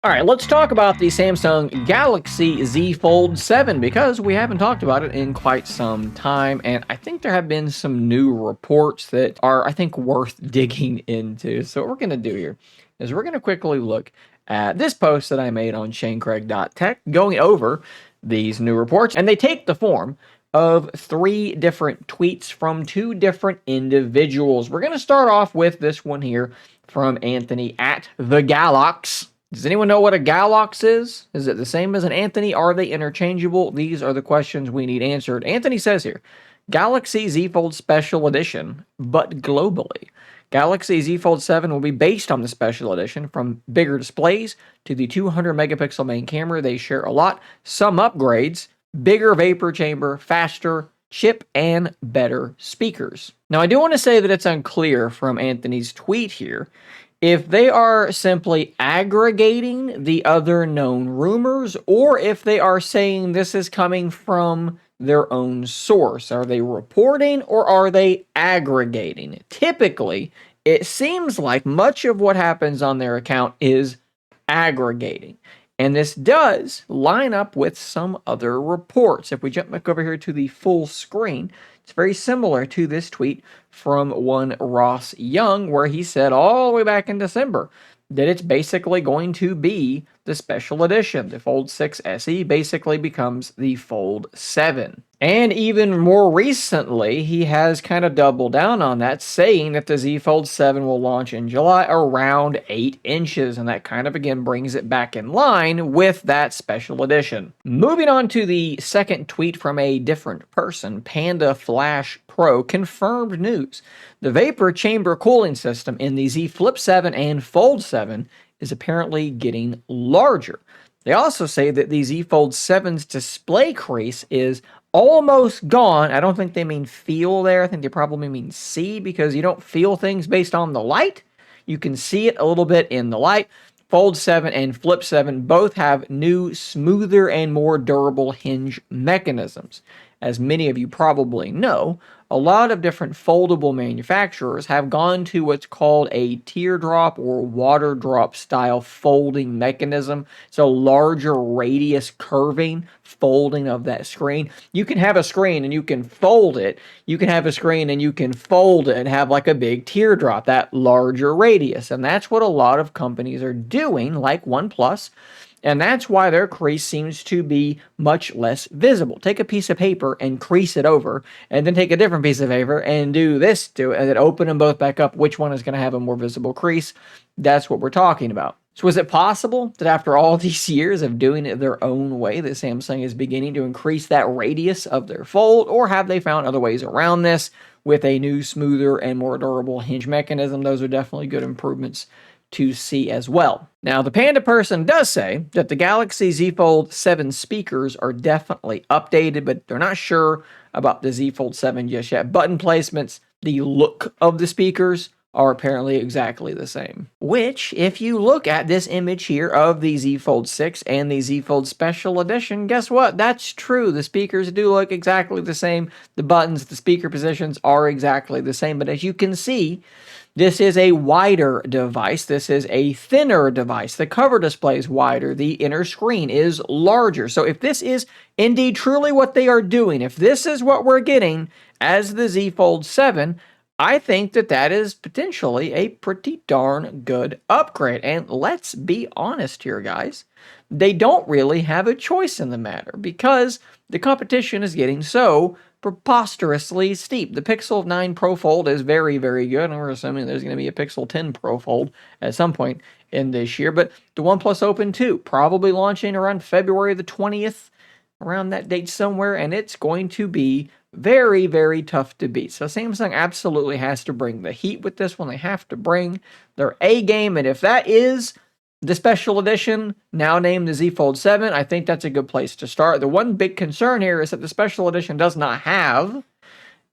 All right, let's talk about the Samsung Galaxy Z Fold 7 because we haven't talked about it in quite some time. And I think there have been some new reports that are, I think, worth digging into. So, what we're going to do here is we're going to quickly look at this post that I made on ShaneCraig.tech going over these new reports. And they take the form of 3 different tweets from 2 different individuals. We're going to start off with this one here from Anthony at the Galax. Does anyone know what a Galax is? Is it the same as an Anthony? Are they interchangeable? These are the questions we need answered. Anthony says here, Galaxy Z Fold Special Edition, but globally. Galaxy Z Fold 7 will be based on the Special Edition, from bigger displays to the 200 megapixel main camera. They share a lot. Some upgrades, bigger vapor chamber, faster chip, and better speakers. Now, I do want to say that it's unclear from Anthony's tweet here if they are simply aggregating the other known rumors, or if they are saying this is coming from their own source. Are they reporting or are they aggregating? Typically, it seems like much of what happens on their account is aggregating. And this does line up with some other reports. If we jump back over here to the full screen, it's very similar to this tweet from one Ross Young, where he said all the way back in December that it's basically going to be the special edition. The Fold 6 SE basically becomes the Fold 7. And even more recently, he has kind of doubled down on that, saying that the Z Fold 7 will launch in July around 8 inches. And that kind of, again, brings it back in line with that special edition. Moving on to the second tweet from a different person, Panda Flash Pro confirmed news. The vapor chamber cooling system in the Z Flip 7 and Fold 7 is apparently getting larger. They also say that the Z Fold 7's display crease is almost gone. I don't think they mean feel there. I think they probably mean see, because you don't feel things based on the light. You can see it a little bit in the light. Fold 7 and Flip 7 both have new, smoother, and more durable hinge mechanisms. As many of you probably know, a lot of different foldable manufacturers have gone to what's called a teardrop or water drop style folding mechanism. So larger radius curving folding of that screen. You can have a screen and you can fold it. You can have a screen and you can fold it and have like a big teardrop, that larger radius. And that's what a lot of companies are doing, like OnePlus. And that's why their crease seems to be much less visible. Take a piece of paper and crease it over, and then take a different piece of paper and do this to it, and then open them both back up. Which one is going to have a more visible crease? That's what we're talking about. So is it possible that after all these years of doing it their own way, that Samsung is beginning to increase that radius of their fold, or have they found other ways around this with a new, smoother, and more durable hinge mechanism? Those are definitely good improvements to see as well. Now, the Panda person does say that the Galaxy Z Fold 7 speakers are definitely updated, but they're not sure about the Z Fold 7 just yet. Button placements, the look of the speakers are apparently exactly the same. Which, if you look at this image here of the Z Fold 6 and the Z Fold Special Edition, guess what? That's true. The speakers do look exactly the same. The buttons, the speaker positions are exactly the same. But as you can see, this is a wider device. This is a thinner device. The cover display is wider. The inner screen is larger. So if this is indeed truly what they are doing, if this is what we're getting as the Z Fold 7, I think that that is potentially a pretty darn good upgrade. And let's be honest here, guys. They don't really have a choice in the matter, because the competition is getting so preposterously steep. The Pixel 9 Pro Fold is very, very good, and we're assuming there's going to be a Pixel 10 Pro Fold at some point in this year. But the OnePlus Open 2, probably launching around February the 20th, around that date somewhere, and it's going to be very, very tough to beat. So Samsung absolutely has to bring the heat with this one. They have to bring their A game, and if that is the special edition, now named the Z Fold 7, I think that's a good place to start. The one big concern here is that the special edition does not have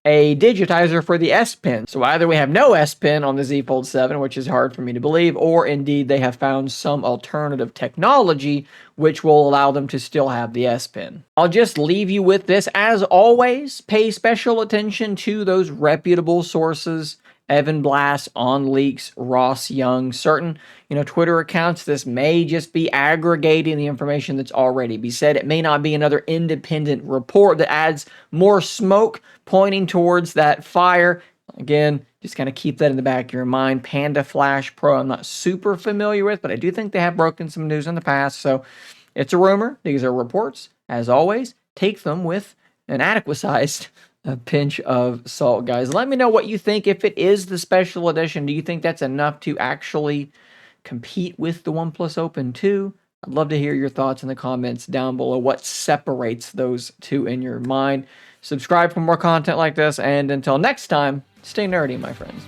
a digitizer for the S Pen. So either we have no S Pen on the Z Fold 7, which is hard for me to believe, or indeed they have found some alternative technology which will allow them to still have the S Pen. I'll just leave you with this. As always, pay special attention to those reputable sources Evan Blass on leaks, Ross Young, certain, Twitter accounts. This may just be aggregating the information that's already be said. It may not be another independent report that adds more smoke pointing towards that fire. Again, just kind of keep that in the back of your mind. Panda Flash Pro, I'm not super familiar with, but I do think they have broken some news in the past. So it's a rumor. These are reports. As always, take them with an adequate sized pinch of salt, guys. Let me know what you think. If it is the special edition, do you think that's enough to actually compete with the OnePlus Open 2? I'd love to hear your thoughts in the comments down below. What separates those two in your mind? Subscribe for more content like this, and until next time, stay nerdy, my friends.